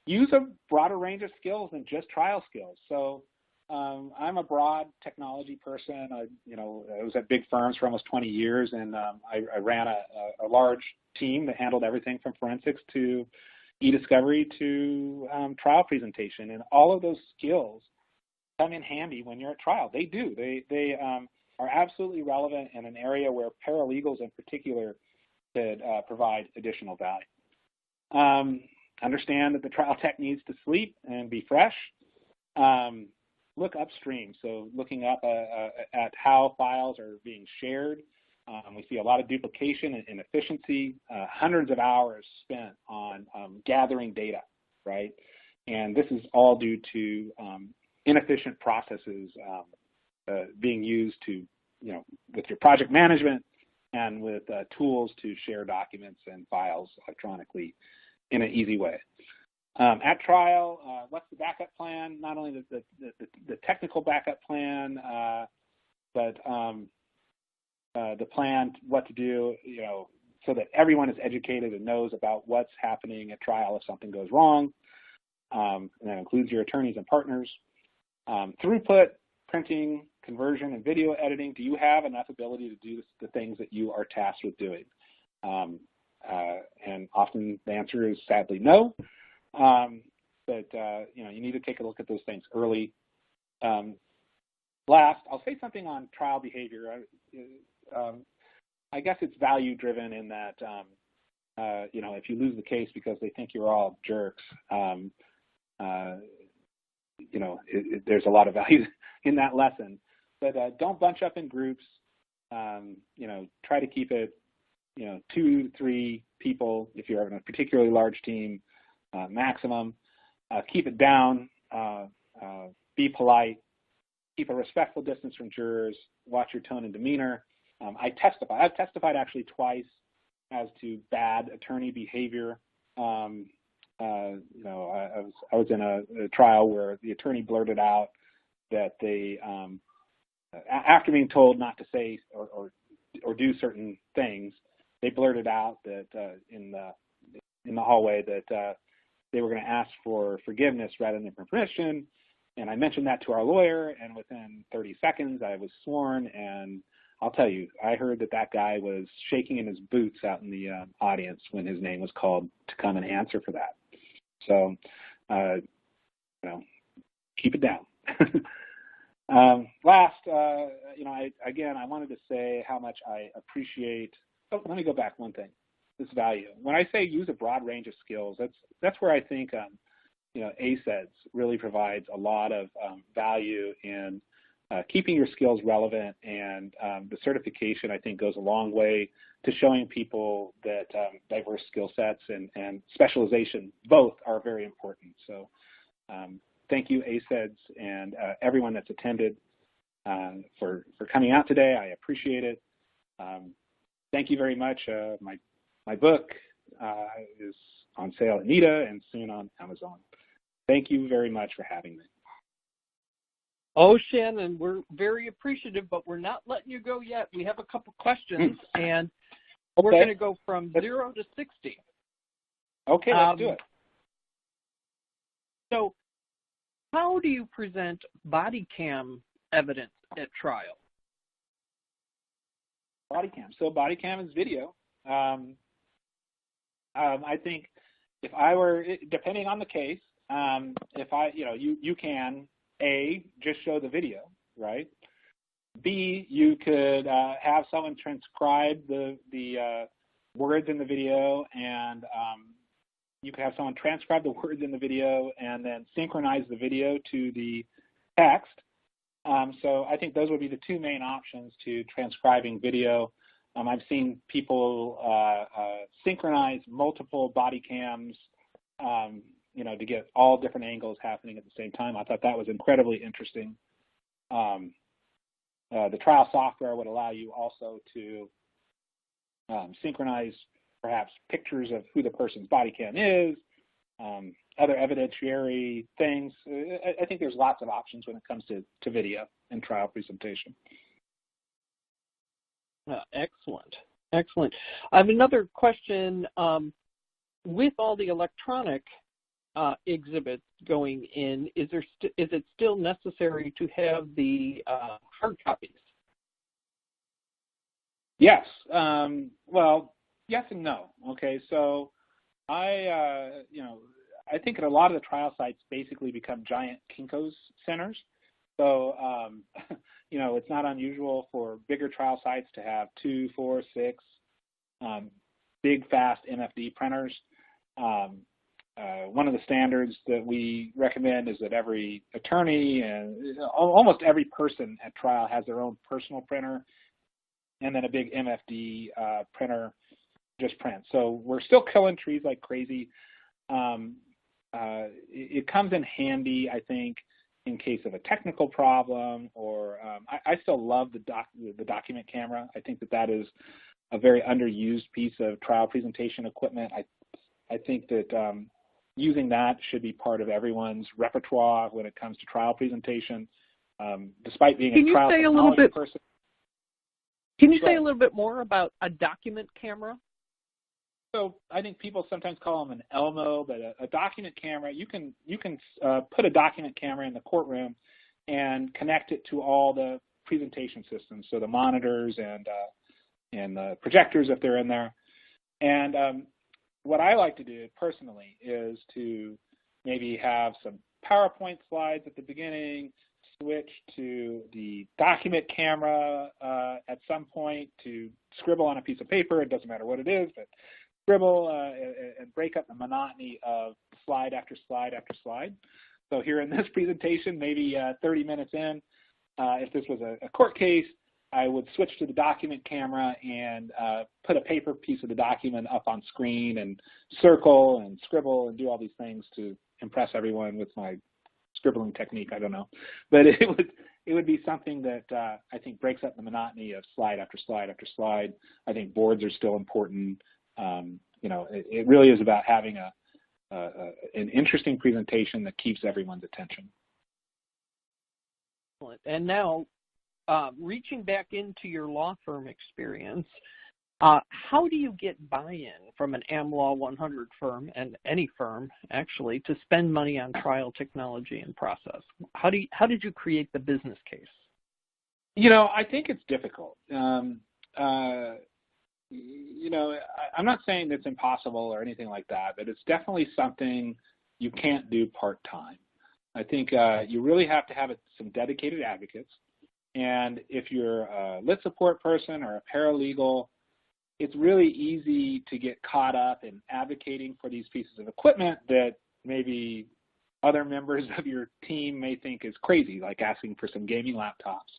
Use a broader range of skills than just trial skills. So I'm a broad technology person. I was at big firms for almost 20 years, and I ran a large team that handled everything from forensics to e-discovery to trial presentation. And all of those skills come in handy when you're at trial. They do. They are absolutely relevant in an area where paralegals in particular could provide additional value. Understand that the trial tech needs to sleep and be fresh. Look upstream, so looking up at how files are being shared. We see a lot of duplication and inefficiency, hundreds of hours spent on gathering data, right? And this is all due to inefficient processes being used to, with your project management and with tools to share documents and files electronically in an easy way. At trial, what's the backup plan? Not only the technical backup plan, but the plan, what to do, so that everyone is educated and knows about what's happening at trial if something goes wrong. And that includes your attorneys and partners. Throughput, printing, conversion, and video editing. Do you have enough ability to do the things that you are tasked with doing? And often the answer is sadly no. But you need to take a look at those things early. Last, I'll say something on trial behavior. I guess it's value driven in that, if you lose the case because they think you're all jerks, there's a lot of value in that lesson. But don't bunch up in groups. Try to keep it, 2, 3 people if you're in a particularly large team, maximum. Keep it down. Be polite. Keep a respectful distance from jurors. Watch your tone and demeanor. I've testified actually twice as to bad attorney behavior. I was in a trial where the attorney blurted out that they, after being told not to say or do certain things, they blurted out that in the hallway that they were going to ask for forgiveness rather than for permission. And I mentioned that to our lawyer, and within 30 seconds, I was sworn. And I'll tell you, I heard that guy was shaking in his boots out in the audience when his name was called to come and answer for that. So, keep it down. Last, I wanted to say how much I appreciate. Oh, let me go back one thing. This value. When I say use a broad range of skills, that's where I think ACEDS really provides a lot of value in keeping your skills relevant, and the certification, I think, goes a long way to showing people that diverse skill sets and specialization both are very important. So thank you, ACEDS, and everyone that's attended for coming out today. I appreciate it. Thank you very much. My book is on sale at NITA and soon on Amazon. Thank you very much for having me. Oh, Shannon, we're very appreciative, but we're not letting you go yet. We have a couple questions, and we're going to go from 0 to 60. Okay, let's do it. So how do you present body cam evidence at trial? Body cam. So body cam is video. I think if I were, depending on the case, you can, A, just show the video, right? B, you could have someone transcribe the words in the video, and you could have someone transcribe the words in the video and then synchronize the video to the text. So I think those would be the two main options to transcribing video. I've seen people synchronize multiple body cams, to get all different angles happening at the same time. I thought that was incredibly interesting. The trial software would allow you also to synchronize perhaps pictures of who the person's body cam is, other evidentiary things. I think there's lots of options when it comes to video and trial presentation. Excellent. Excellent. I have another question. With all the electronic exhibits going in, is it still necessary to have the hard copies? Yes. Well, yes and no. Okay, so I think at a lot of the trial sites basically become giant Kinko's centers. So, it's not unusual for bigger trial sites to have 2, 4, 6 big, fast MFD printers. One of the standards that we recommend is that every attorney and almost every person at trial has their own personal printer, and then a big MFD printer just prints. So we're still killing trees like crazy. It comes in handy, I think, in case of a technical problem, or I still love the document camera. I think that is a very underused piece of trial presentation equipment. I think that using that should be part of everyone's repertoire when it comes to trial presentation. Despite being a trial technology person. Can you say a little bit more about a document camera? So I think people sometimes call them an Elmo, but a document camera, you can put a document camera in the courtroom and connect it to all the presentation systems, so the monitors and the projectors if they're in there. And what I like to do personally is to maybe have some PowerPoint slides at the beginning, switch to the document camera at some point to scribble on a piece of paper. It doesn't matter what it is, but scribble and break up the monotony of slide after slide after slide. So here in this presentation, maybe 30 minutes in, if this was a court case, I would switch to the document camera and put a paper piece of the document up on screen and circle and scribble and do all these things to impress everyone with my scribbling technique. I don't know, but it would be something that I think breaks up the monotony of slide after slide after slide. I think boards are still important. It really is about having an interesting presentation that keeps everyone's attention. And now, reaching back into your law firm experience, how do you get buy-in from an AmLaw 100 firm, and any firm actually, to spend money on trial technology and process? How did you create the business case? I think it's difficult. I'm not saying it's impossible or anything like that, but it's definitely something you can't do part-time. I think you really have to have some dedicated advocates. And if you're a lit support person or a paralegal, it's really easy to get caught up in advocating for these pieces of equipment that maybe other members of your team may think is crazy, like asking for some gaming laptops.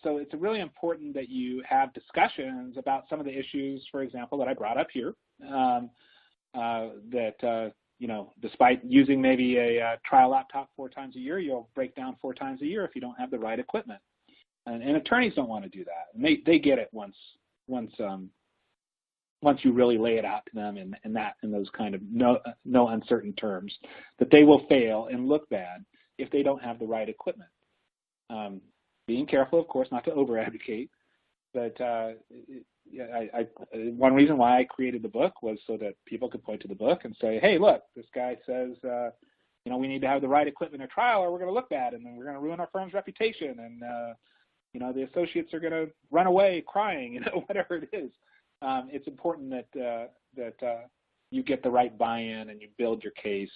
So it's really important that you have discussions about some of the issues, for example, that I brought up here, despite using maybe a trial laptop 4 times a year, you'll break down 4 times a year if you don't have the right equipment. And attorneys don't want to do that. And they get it once you really lay it out to them in those kind of no uncertain terms, that they will fail and look bad if they don't have the right equipment. Being careful, of course, not to over-advocate, but one reason why I created the book was so that people could point to the book and say, hey, look, this guy says, we need to have the right equipment at trial or we're going to look bad and then we're going to ruin our firm's reputation and, the associates are going to run away crying, whatever it is. It's important that you get the right buy-in and you build your case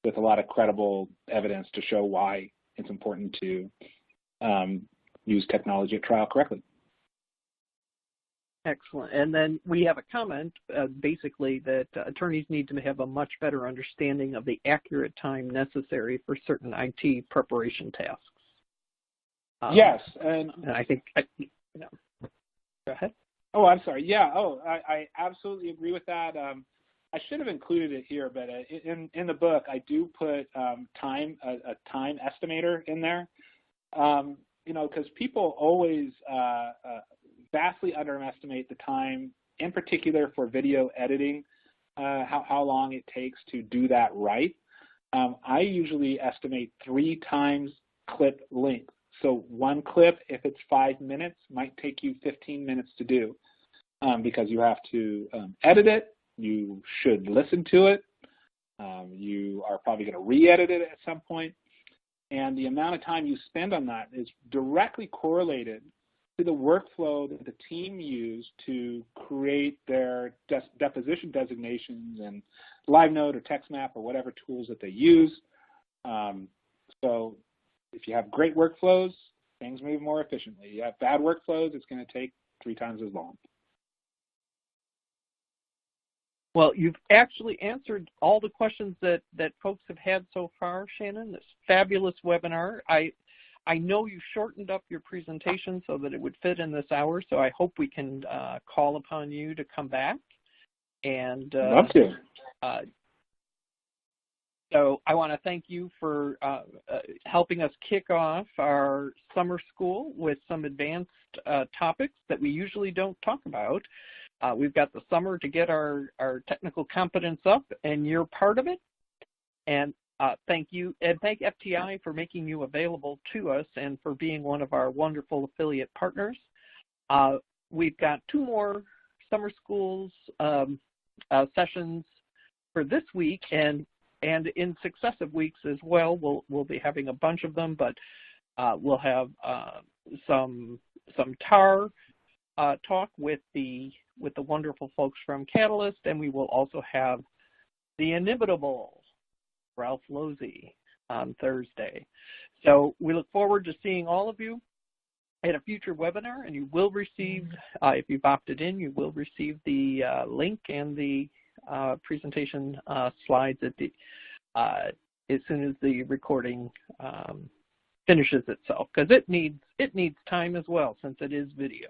with a lot of credible evidence to show why it's important to use technology at trial correctly. Excellent. And then we have a comment, basically, that attorneys need to have a much better understanding of the accurate time necessary for certain IT preparation tasks. Yes. And I think, go ahead. Oh, I'm sorry. Yeah. I absolutely agree with that. I should have included it here, but in the book, I do put a time estimator in there. Because people always vastly underestimate the time, in particular for video editing, how long it takes to do that right. I usually estimate 3 times clip length. So one clip, if it's 5 minutes, might take you 15 minutes to do because you have to edit it. You should listen to it. You are probably going to re-edit it at some point. And the amount of time you spend on that is directly correlated to the workflow that the team used to create their deposition designations and LiveNote or TextMap or whatever tools that they use. So if you have great workflows, things move more efficiently. You have bad workflows, it's going to take 3 times as long. Well, you've actually answered all the questions that folks have had so far, Shannon. This fabulous webinar. I know you shortened up your presentation so that it would fit in this hour, so I hope we can call upon you to come back. And love to. So I want to thank you for helping us kick off our summer school with some advanced topics that we usually don't talk about. We've got the summer to get our technical competence up, and you're part of it. And thank you, and thank FTI for making you available to us and for being one of our wonderful affiliate partners. We've got 2 more summer schools sessions for this week, and in successive weeks as well. We'll be having a bunch of them, but we'll have some TAR talk with the wonderful folks from Catalyst, and we will also have the inimitable Ralph Losey on Thursday. So we look forward to seeing all of you at a future webinar, and you will receive, if you've opted in, you will receive the link and the presentation slides at the as soon as the recording finishes itself, because it needs time as well since it is video.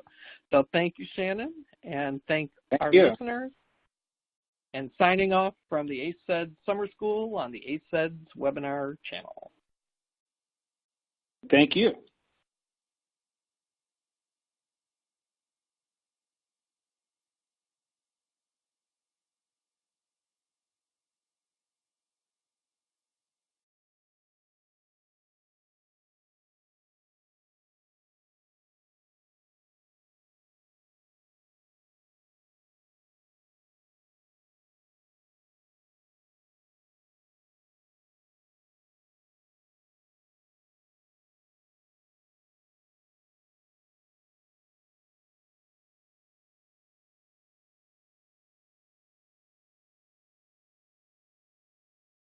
So thank you, Shannon, and thank our listeners. And signing off from the ACEDS Summer School on the ACEDS webinar channel. Thank you.